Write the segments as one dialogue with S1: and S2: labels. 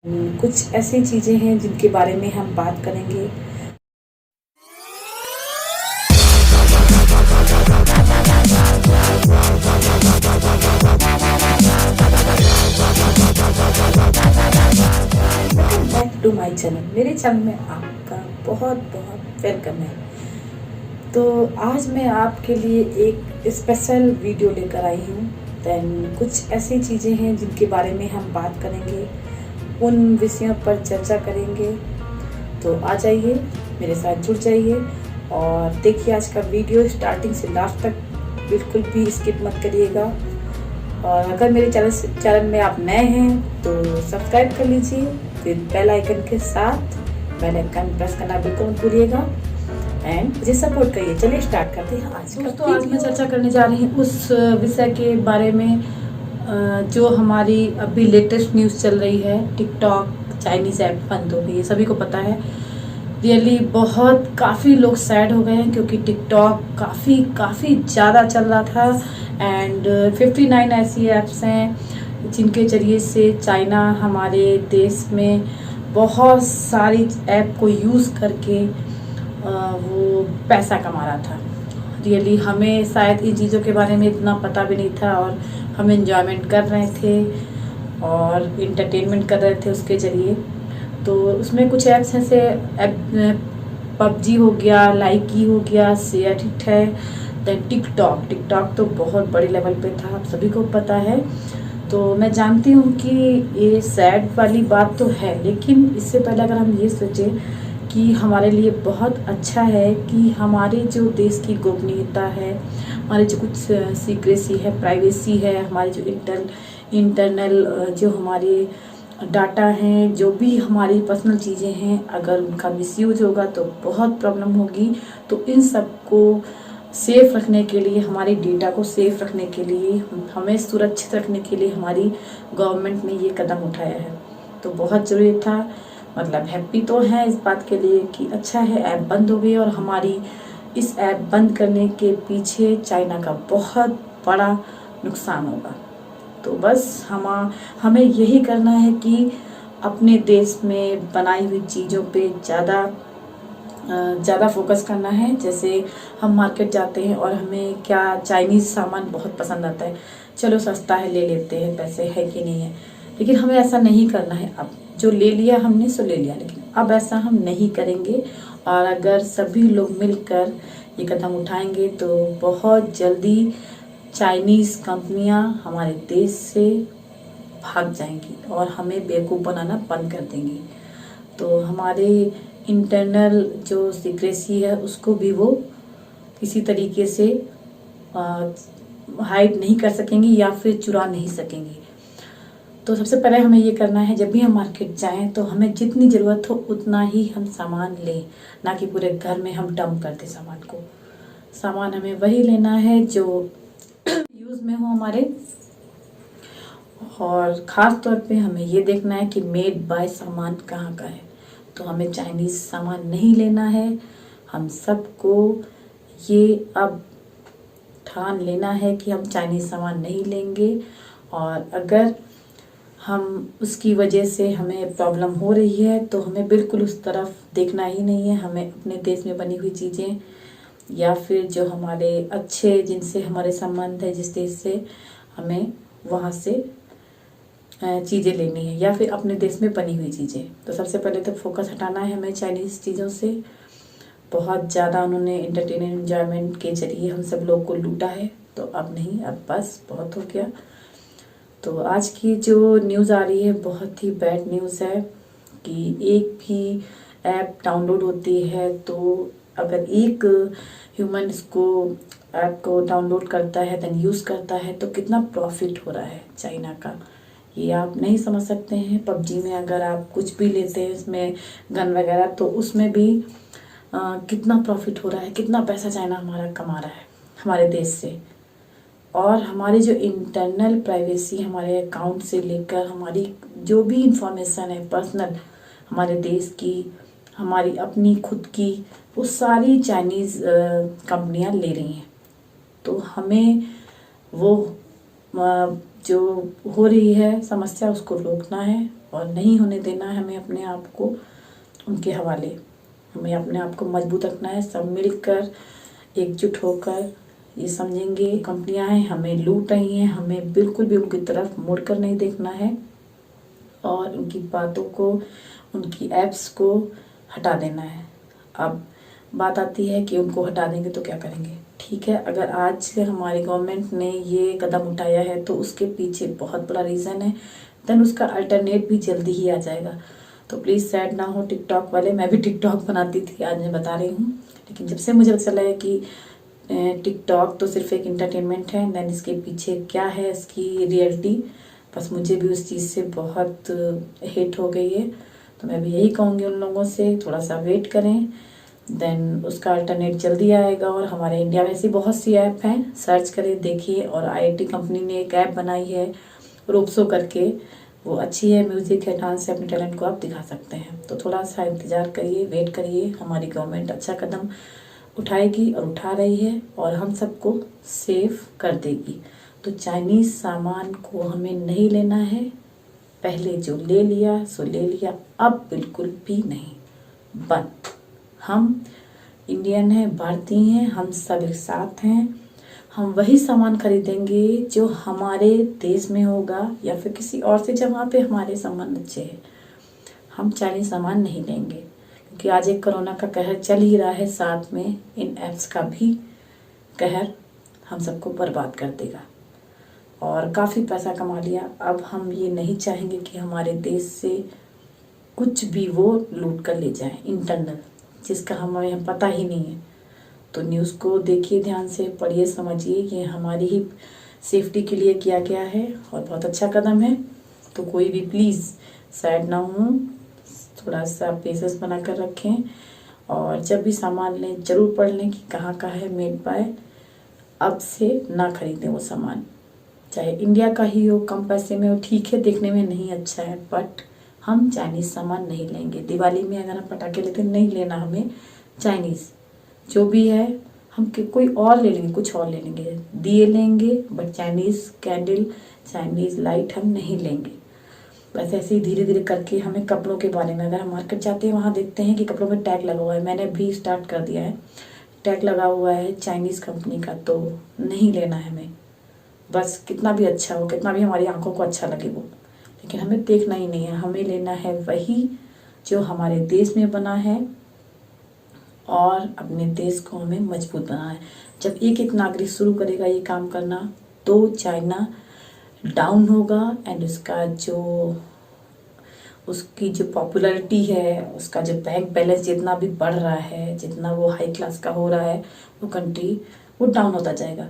S1: कुछ ऐसी चीज़ें हैं जिनके बारे में हम बात करेंगे। Welcome back to my channel. मेरे चैनल में आपका बहुत बहुत वेलकम है। तो आज मैं आपके लिए एक स्पेशल वीडियो लेकर आई हूँ। कुछ ऐसी चीज़ें हैं जिनके बारे में हम बात करेंगे, उन विषयों पर चर्चा करेंगे। तो आ जाइए, मेरे साथ जुड़ जाइए और देखिए आज का वीडियो स्टार्टिंग से लास्ट तक, बिल्कुल भी स्किप मत करिएगा। और अगर मेरे चैनल में आप नए हैं तो सब्सक्राइब कर लीजिए, फिर बेल आइकन के साथ बेल आइकन प्रेस करना बिल्कुल मत भूलिएगा एंड मुझे सपोर्ट करिए। चलिए स्टार्ट करते हैं। आज मैं चर्चा करने जा रही हूँ उस विषय के बारे में जो हमारी अभी लेटेस्ट न्यूज़ चल रही है। टिकटॉक चाइनीज़ ऐप बंद हो गई है, सभी को पता है। रियली बहुत काफ़ी लोग सैड हो गए हैं क्योंकि टिकटॉक काफ़ी ज़्यादा चल रहा था एंड 59 ऐसी ऐप्स हैं जिनके ज़रिए से चाइना हमारे देश में बहुत सारी ऐप को यूज़ करके वो पैसा कमा रहा था। रियली हमें शायद इन चीज़ों के बारे में इतना पता भी नहीं था और हम एंजॉयमेंट कर रहे थे और इंटरटेनमेंट कर रहे थे उसके ज़रिए। तो उसमें कुछ ऐप्स ऐसे पबजी हो गया, लाइकी हो गया, शेयर इट है, दैन टिकटॉक तो बहुत बड़े लेवल पे था, आप सभी को पता है। तो मैं जानती हूँ कि ये सैड वाली बात तो है, लेकिन इससे पहले अगर हम ये सोचें कि हमारे लिए बहुत अच्छा है कि हमारे जो देश की गोपनीयता है, हमारे जो कुछ सीक्रेसी है, प्राइवेसी है, हमारे जो इंटरनल जो हमारे डाटा हैं, जो भी हमारी पर्सनल चीज़ें हैं, अगर उनका मिसयूज होगा तो बहुत प्रॉब्लम होगी। तो इन सब को सेफ़ रखने के लिए, हमारे डेटा को सेफ़ रखने के लिए, हमें सुरक्षित रखने के लिए हमारी गवर्नमेंट ने ये कदम उठाया है। तो बहुत ज़रूरी था, मतलब हैप्पी तो है इस बात के लिए कि अच्छा है ऐप बंद हो गई और हमारी इस ऐप बंद करने के पीछे चाइना का बहुत बड़ा नुकसान होगा। तो बस हमें यही करना है कि अपने देश में बनाई हुई चीज़ों पे ज़्यादा फोकस करना है। जैसे हम मार्केट जाते हैं और हमें क्या चाइनीज़ सामान बहुत पसंद आता है, चलो सस्ता है ले लेते हैं, पैसे है कि नहीं है, लेकिन हमें ऐसा नहीं करना है। अब जो ले लिया हमने सो ले लिया, लेकिन अब ऐसा हम नहीं करेंगे। और अगर सभी लोग मिलकर ये कदम उठाएंगे तो बहुत जल्दी चाइनीज़ कंपनियां हमारे देश से भाग जाएंगी और हमें बेवकूफ़ बनाना बंद कर देंगी। तो हमारे इंटरनल जो सीक्रेसी है उसको भी वो किसी तरीके से हाइड नहीं कर सकेंगी या फिर चुरा नहीं सकेंगी। तो सबसे पहले हमें ये करना है, जब भी हम मार्केट जाएं तो हमें जितनी ज़रूरत हो उतना ही हम सामान लें, ना कि पूरे घर में हम डंप कर दें सामान को। सामान हमें वही लेना है जो यूज़ में हो हमारे, और ख़ास तौर पे हमें ये देखना है कि मेड बाय सामान कहाँ का है। तो हमें चाइनीज़ सामान नहीं लेना है। हम सबको ये अब ठान लेना है कि हम चाइनीज़ सामान नहीं लेंगे, और अगर हम उसकी वजह से हमें प्रॉब्लम हो रही है तो हमें बिल्कुल उस तरफ देखना ही नहीं है। हमें अपने देश में बनी हुई चीज़ें या फिर जो हमारे अच्छे जिनसे हमारे संबंध है जिस देश से, हमें वहाँ से चीज़ें लेनी है या फिर अपने देश में बनी हुई चीज़ें। तो सबसे पहले तो फोकस हटाना है हमें चाइनीज़ चीज़ों से। बहुत ज़्यादा उन्होंने एंटरटेनमेंट एंजॉयमेंट के जरिए हम सब लोग को लूटा है, तो अब नहीं, अब बस बहुत हो गया। तो आज की जो न्यूज़ आ रही है बहुत ही बैड न्यूज़ है कि एक भी ऐप डाउनलोड होती है तो अगर एक ह्यूमन इसको ऐप को डाउनलोड करता है देन यूज़ करता है तो कितना प्रॉफिट हो रहा है चाइना का, ये आप नहीं समझ सकते हैं। पबजी में अगर आप कुछ भी लेते हैं इसमें गन वगैरह, तो उसमें भी कितना प्रॉफिट हो रहा है, कितना पैसा चाइना हमारा कमा रहा है हमारे देश से। और हमारी जो इंटरनल प्राइवेसी, हमारे अकाउंट से लेकर हमारी जो भी इंफॉर्मेशन है पर्सनल हमारे देश की, हमारी अपनी खुद की, वो सारी चाइनीज़ कंपनियां ले रही हैं। तो हमें वो जो हो रही है समस्या उसको रोकना है और नहीं होने देना है हमें अपने आप को उनके हवाले। हमें अपने आप को मजबूत रखना है, सब मिलकर एकजुट होकर ये समझेंगे कंपनियां हैं हमें लूट रही हैं, हमें बिल्कुल भी उनकी तरफ मुड़कर नहीं देखना है और उनकी बातों को, उनकी ऐप्स को हटा देना है। अब बात आती है कि उनको हटा देंगे तो क्या करेंगे। ठीक है, अगर आज हमारी गवर्नमेंट ने ये कदम उठाया है तो उसके पीछे बहुत बड़ा रीज़न है, देन उसका अल्टरनेट भी जल्दी ही आ जाएगा। तो प्लीज़ सैड ना हो टिकटॉक वाले। मैं भी टिकटॉक बनाती थी, आज मैं बता रही हूँ, लेकिन जब से मुझे पता चला है कि टिकटॉक तो सिर्फ एक इंटरटेनमेंट है, देन इसके पीछे क्या है, इसकी रियलिटी, बस मुझे भी उस चीज़ से बहुत हेट हो गई है। तो मैं भी यही कहूँगी उन लोगों से, थोड़ा सा वेट करें, देन उसका अल्टरनेट जल्दी आएगा। और हमारे इंडिया में ऐसी बहुत सी ऐप हैं, सर्च करें, देखिए। और आईआईटी कंपनी ने एक ऐप बनाई है रोपसो करके, वो अच्छी है, म्यूज़िक है, डांस है, अपने टैलेंट को आप दिखा सकते हैं। तो थोड़ा सा इंतज़ार करिए, वेट करिए, हमारी गवर्नमेंट अच्छा कदम उठाएगी और उठा रही है और हम सबको सेफ कर देगी। तो चाइनीज़ सामान को हमें नहीं लेना है, पहले जो ले लिया सो ले लिया, अब बिल्कुल भी नहीं। बट हम इंडियन हैं, भारतीय हैं, हम सब एक साथ हैं, हम वही सामान खरीदेंगे जो हमारे देश में होगा या फिर किसी और से जहाँ पे हमारे संबंध अच्छे हैं। हम चाइनीज़ सामान नहीं लेंगे, क्योंकि आज एक कोरोना का कहर चल ही रहा है, साथ में इन ऐप्स का भी कहर हम सबको बर्बाद कर देगा। और काफ़ी पैसा कमा लिया, अब हम ये नहीं चाहेंगे कि हमारे देश से कुछ भी वो लूट कर ले जाएं इंटरनल, जिसका हमें पता ही नहीं है। तो न्यूज़ को देखिए, ध्यान से पढ़िए, समझिए, ये हमारी ही सेफ्टी के लिए किया गया है और बहुत अच्छा कदम है। तो कोई भी प्लीज़ सैड ना हो, थोड़ा सा पेशेंस बना कर रखें और जब भी सामान लें ज़रूर पढ़ लें कि कहाँ का है, मेड बाय। अब से ना खरीदें वो सामान, चाहे इंडिया का ही हो, कम पैसे में हो, ठीक है, देखने में नहीं अच्छा है, बट हम चाइनीज़ सामान नहीं लेंगे। दिवाली में अगर हम पटाखे लेते नहीं लेना हमें चाइनीज़, जो भी है हम कोई और ले लेंगे, कुछ और ले लेंगे, दिए लेंगे, but Chinese candle, Chinese light हम नहीं लेंगे। बस ऐसे ही धीरे धीरे करके हमें कपड़ों के बारे में, अगर हम मार्केट जाते हैं वहाँ देखते हैं कि कपड़ों में टैग लगा हुआ है, मैंने भी स्टार्ट कर दिया है, टैग लगा हुआ है चाइनीज़ कंपनी का, तो नहीं लेना है हमें। बस कितना भी अच्छा हो, कितना भी हमारी आंखों को अच्छा लगे वो, लेकिन हमें देखना ही नहीं है, हमें लेना है वही जो हमारे देश में बना है और अपने देश को हमें मजबूत बनाना है। जब एक एक नागरिक शुरू करेगा ये काम करना तो चाइना डाउन होगा एंड उसकी जो पॉपुलैरिटी है, उसका जो बैंक बैलेंस जितना भी बढ़ रहा है, जितना वो हाई क्लास का हो रहा है, वो कंट्री वो डाउन होता जाएगा।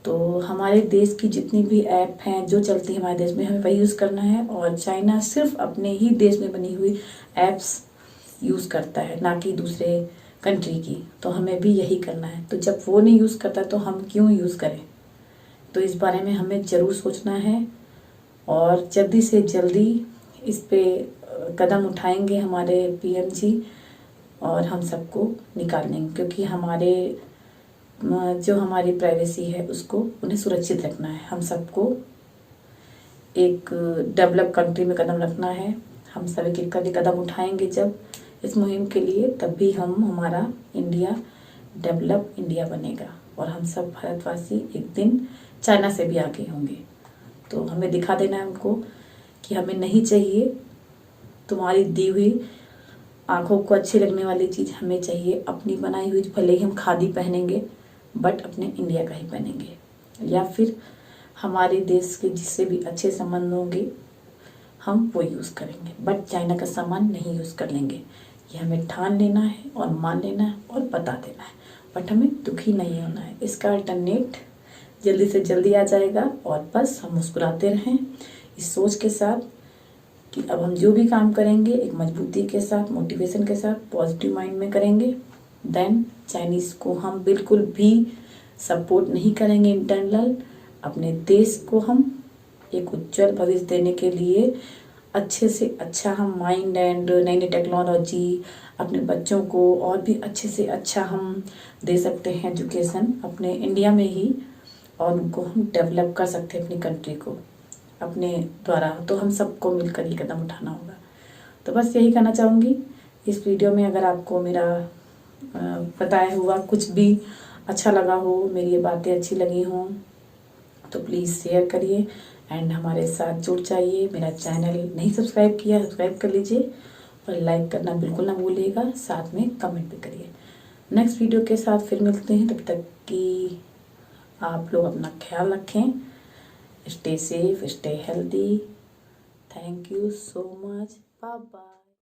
S1: तो हमारे देश की जितनी भी ऐप हैं जो चलती है हमारे देश में, हमें वही यूज़ करना है। और चाइना सिर्फ अपने ही देश में बनी हुई ऐप्स यूज़ करता है, ना कि दूसरे कंट्री की। तो हमें भी यही करना है। तो जब वो नहीं यूज़ करता तो हम क्यों यूज़ करें। तो इस बारे में हमें ज़रूर सोचना है और जल्दी से जल्दी इस पे कदम उठाएंगे हमारे पीएम जी और हम सबको निकाल लेंगे, क्योंकि जो हमारी प्राइवेसी है उसको उन्हें सुरक्षित रखना है। हम सबको एक डेवलप कंट्री में कदम रखना है। हम सब एक एक कदम उठाएंगे जब इस मुहिम के लिए, तब भी हमारा इंडिया डेवलप इंडिया बनेगा और हम सब भारतवासी एक दिन चाइना से भी आगे होंगे। तो हमें दिखा देना है उनको कि हमें नहीं चाहिए तुम्हारी दी हुई आंखों को अच्छी लगने वाली चीज़, हमें चाहिए अपनी बनाई हुई। भले ही हम खादी पहनेंगे बट अपने इंडिया का ही पहनेंगे, या फिर हमारे देश के जिससे भी अच्छे संबंध होंगे हम वो यूज़ करेंगे, बट चाइना का सामान नहीं यूज़ कर लेंगे। ये हमें ठान लेना है और मान लेना है और बता देना है, बट हमें दुखी नहीं होना है। इसका अल्टरनेट जल्दी से जल्दी आ जाएगा और बस हम मुस्कुराते रहें इस सोच के साथ कि अब हम जो भी काम करेंगे एक मजबूती के साथ, मोटिवेशन के साथ, पॉजिटिव माइंड में करेंगे। देन चाइनीज़ को हम बिल्कुल भी सपोर्ट नहीं करेंगे इंटरनल। अपने देश को हम एक उज्जवल भविष्य देने के लिए अच्छे से अच्छा हम माइंड एंड नई नई टेक्नोलॉजी अपने बच्चों को और भी अच्छे से अच्छा हम दे सकते हैं एजुकेशन अपने इंडिया में ही, और उनको हम डेवलप कर सकते हैं अपनी कंट्री को। अपने द्वारा, तो हम सबको मिलकर ही कदम उठाना होगा। तो बस यही कहना चाहूँगी इस वीडियो में। अगर आपको मेरा बताया हुआ कुछ भी अच्छा लगा हो, मेरी ये बातें अच्छी लगी हों, तो प्लीज़ शेयर करिए एंड हमारे साथ जुड़ जाइए। मेरा चैनल नहीं सब्सक्राइब किया, सब्सक्राइब कर लीजिए और लाइक करना बिल्कुल ना भूलिएगा, साथ में कमेंट भी करिए। नेक्स्ट वीडियो के साथ फिर मिलते हैं, तब तक कि आप लोग अपना ख्याल रखें। Stay safe, stay healthy. Thank you so much, bye bye.